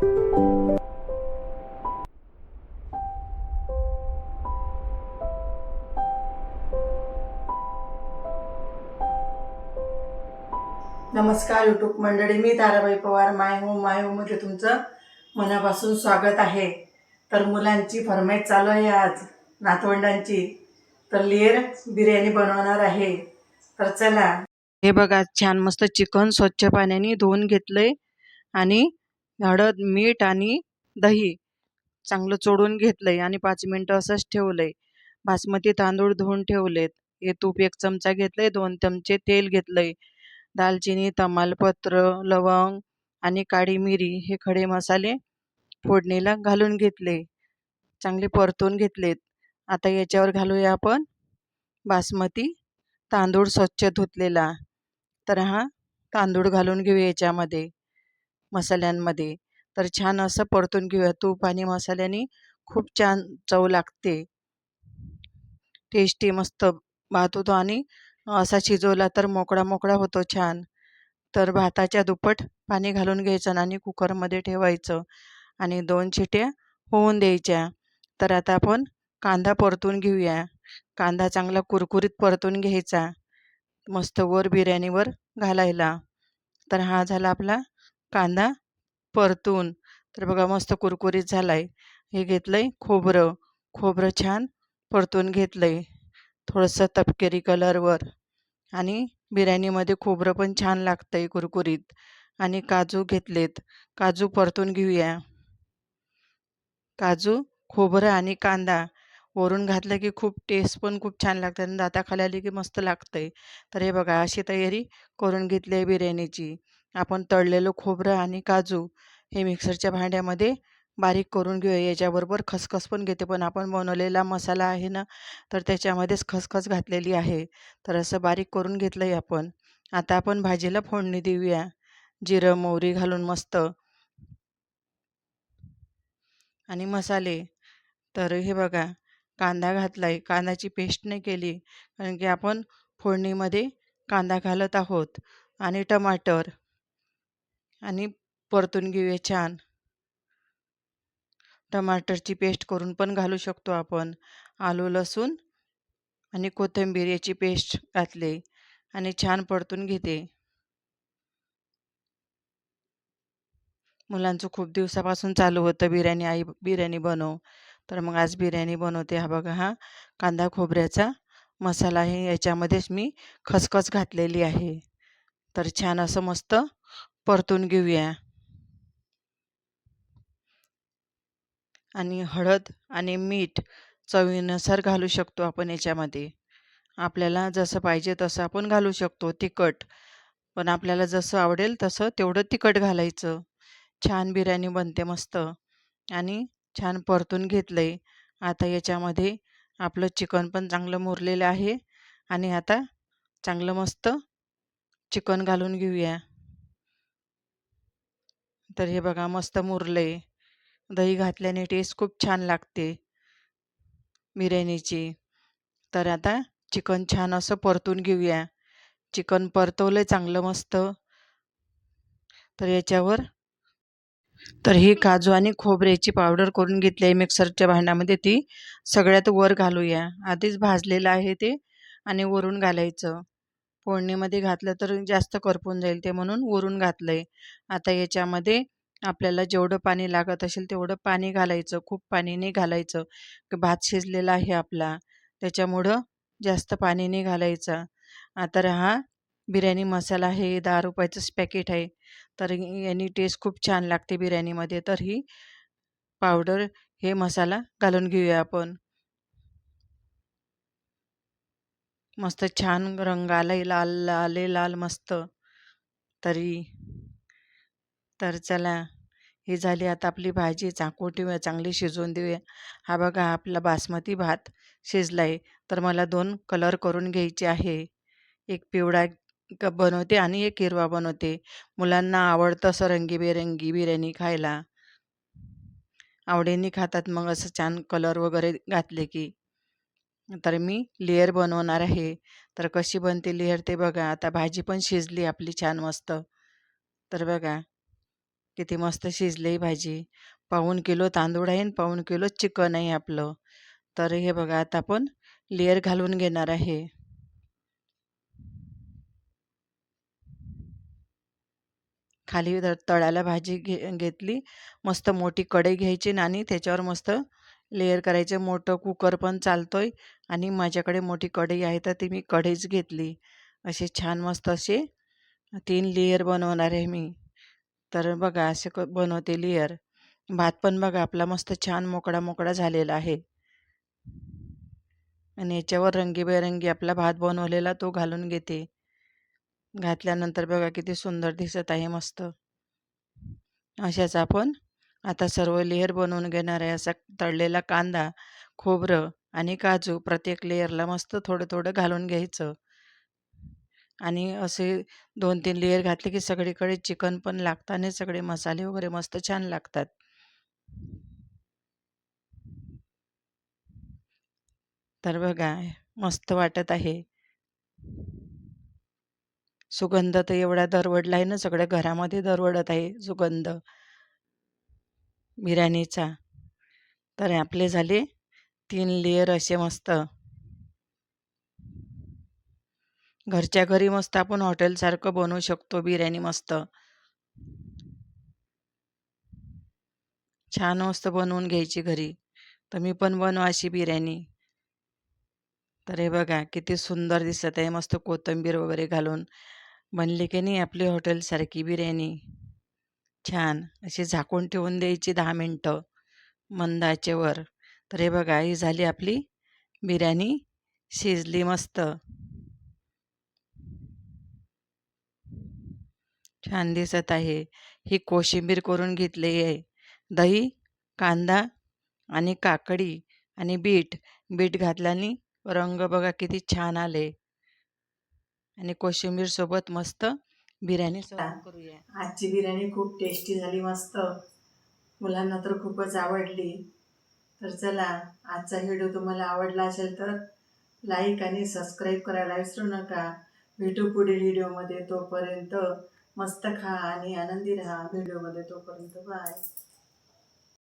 नमस्कार यूट्यूब मंडळी, मी ताराबाई पवार माय होम मध्ये तुमचं मनापासून स्वागत आहे। तर मुलांची फरमाईश चालू आहे आज नातवंडांची, तर लेअर बिर्याणी बनवणार आहे। तर चला, हे बघा छान मस्त चिकन स्वच्छ पाण्याने धुवून घेतलंय आणि हळद मीठ आणि दही चांगलं चोडून घेतलंय आणि 5 मिनिटं असंच ठेवलंय। बासमती तांदूळ धुवून ठेवलेत। हे तूप 1 चमचा घेतलंय, 2 चमचे तेल घेतलंय, दालचिनी, तमालपत्र, लवंग आणि काळी मिरी हे खडे मसाले फोडणीला घालून घेतले, चांगले परतून घेतलेत। आता याच्यावर घालूया आपण बासमती तांदूळ स्वच्छ धुतलेला। तर हा तांदूळ घालून घेऊया याच्यामध्ये मसाल्यांमध्ये। तर छान असं परतून घेऊया। तूप आणि मसाल्याने खूप छान चव लागते, टेस्टी मस्त भात होतो आणि असा शिजवला तर मोकळा मोकळा होतो छान। तर भाताच्या दुप्पट पाणी घालून घ्यायचं आणि कुकरमध्ये ठेवायचं आणि 2 शिट्या होऊन द्यायच्या। तर आता आपण कांदा परतून घेऊया। कांदा चांगला कुरकुरीत परतून घ्यायचा, मस्त वर बिर्याणीवर घालायला। तर हा झाला आपला कांदा परतून। तर बघा मस्त कुरकुरीत झालाय। हे घेतलंय खोबरं छान परतून घेतलंय थोडंसं तपकिरी कलरवर, आणि बिर्याणीमध्ये खोबरं पण छान लागतंय कुरकुरीत। आणि काजू घेतलेत, काजू परतून घेऊया। काजू, खोबरं आणि कांदा वरून घातलं की खूप टेस्ट पण खूप छान लागते आणि दाताखाली आली की मस्त लागतंय। तर हे बघा अशी तयारी करून घेतली आहे बिर्याणीची। आपण तळलेलं खोबरं आणि काजू हे मिक्सरच्या भांड्यामध्ये बारीक करून घेऊया। याच्याबरोबर खसखस पण घेते, पण आपण बनवलेला मसाला आहे ना, तर त्याच्यामध्येच खसखस घातलेली आहे। तर असं बारीक करून घेतलं आहे आपण। आता आपण भाजीला फोडणी देऊया, जिरं मोहरी घालून मस्त, आणि मसाले। तर हे बघा कांदा घातलाय, कांद्याची पेस्ट नाही केली कारण की आपण फोडणीमध्ये कांदा घालत आहोत, आणि टमाटर आणि परतून घेऊया छान। टमाटरची पेस्ट करून पण घालू शकतो आपण। आलू लसूण आणि कोथिंबीर याची पेस्ट घातली आणि छान परतून घेते। मुलांचं खूप दिवसापासून चालू होतं बिर्याणी, आई बिर्याणी बनव, तर मग आज बिर्याणी बनवते। हा बघा हा कांदा खोबऱ्याचा मसाला आहे, याच्यामध्येच मी खसखस घातलेली आहे। तर छान असं मस्त परतून घेऊया। आणि हळद आणि मीठ चवीनुसार घालू शकतो आपण याच्यामध्ये। आपल्याला जसं पाहिजे तसं आपण घालू शकतो तिखट, पण आपल्याला जसं आवडेल तसं तेवढं तिखट घालायचं। छान बिर्याणी बनते मस्त, आणि छान परतून घेतलंय। आता याच्यामध्ये आपलं चिकन पण चांगलं मुरलेलं आहे, आणि आता चांगलं मस्त चिकन घालून घेऊया। तर हे बघा मस्त मुरलंय। दही घातल्याने टेस्ट खूप छान लागते बिर्याणीची। तर आता चिकन छान असं परतून घेऊया। चिकन परतवलंय चांगलं मस्त। तर याच्यावर ही काजू आणि खोबऱ्याची पावडर करून घेतली आहे मिक्सरच्या भांड्यामध्ये, ती सगळ्यात वर घालूया। आधीच भाजलेलं आहे ते, आणि वरून घालायचं। फोडणीमध्ये घातलं तर जास्त करपून जाईल, ते म्हणून वरून घातलंय। आता याच्यामध्ये आपल्याला जेवढं पाणी लागत असेल तेवढं पाणी घालायचं, खूप पाणी नाही घालायचं। भात शिजलेला आहे आपला, त्याच्यामुळं जास्त पाणी नाही घालायचं। आता हा बिर्याणी मसाला हे 10 रुपयाचंच पॅकेट आहे, तर यानी टेस्ट खूप छान लागते बिर्याणीमध्ये। तर ही पावडर, हे मसाला घालून घेऊया आपण। मस्त छान रंग आलाय, लाल आले लाल मस्त तरी। तर चला, ही झाली आता आपली भाजी, झाकून ठेवूया, चांगली शिजवून देऊया। हा बघा आपला बासमती भात शिजलाय। तर मला 2 कलर करून घ्यायचे आहे, एक पिवळा बनवते आणि एक हिरवा बनवते। मुलांना आवडतं असं रंगीबेरंगी बिर्याणी खायला, आवडीने खातात मग असं छान कलर वगैरे घातले की। तर मी लेयर बनवणार आहे। तर कशी बनते लेयर ते बघा। आता भाजी पण शिजली आपली छान मस्त। तर बघा किती मस्त शिजली भाजी. पाऊण किलो तांदूळ आहे आणि पाऊण किलो चिकन आहे आपलं. तर हे बघा आता आपण लेयर घालून घेणार आहे. खाली तळाला भाजी घेतली. मस्त मोठी कढई घ्यायची आणि त्याच्यावर मस्त लेयर करायचे. मोठं कुकर पण चालतोय आणि माझ्याकडे मोठी कढई आहे तर ती मी कढईच घेतली. असे छान मस्त असे 3 लेयर बनवणार आहे मी. तर बघा असे बनवते लेयर. भात पण बघा आपला मस्त छान मोकळा मोकळा झालेला आहे. आणि याच्यावर रंगीबेरंगी आपला भात बनवलेला तो घालून घेते. घातल्यानंतर बघा किती सुंदर दिसत आहे मस्त. अशाच आपण आता सर्व लेयर बनवून घेणार आहे. असा तळलेला कांदा, खोबरं आणि काजू प्रत्येक लेयरला मस्त थोडं थोडं घालून घ्यायचं. आणि असे 2-3 लेयर घातले की सगळीकडे चिकन पण लागतं आणि सगळे मसाले वगैरे मस्त छान लागतात. तर बघा मस्त वाटत आहे. सुगंध तर एवढा दरवळला आहे ना, सगळ्या घरामध्ये दरवळत आहे सुगंध बिर्याणीचा. तर आपले झाले 3 लेयर असे मस्त. घरच्या घरी मस्त आपण हॉटेलसारखं बनवू शकतो बिर्याणी मस्त. छान मस्त बनवून घ्यायची घरी. तुम्ही पण बनवा अशी बिर्याणी. तर हे बघा किती सुंदर दिसत आहे. मस्त कोथिंबीर वगैरे घालून बनली की नाही आपली हॉटेलसारखी बिर्याणी. छान अशी झाकून ठेवून द्यायची 10 मिनिटं मंद आचेवर. तर हे बघा ही झाली आपली बिर्याणी शिजली मस्त. छान दिसत आहे. ही कोशिंबीर करून घेतली आहे. दही, कांदा आणि काकडी आणि बीट घातल्याने रंग बघा किती छान आले. आणि कोशिंबीर सोबत मस्त बिर्याणी सर्व करूया. आजची बिर्याणी खूप टेस्टी झाली मस्त. मुलांना तर खूपच आवडली. तर चला आजचा व्हिडिओ तुम्हाला आवडला असेल तर लाईक आणि सबस्क्राईब करायला विसरू नका. भेटू पुढील व्हिडिओमध्ये. तोपर्यंत मस्त खा आणि आनंदी राहा. व्हिडिओमध्ये तोपर्यंत बाय.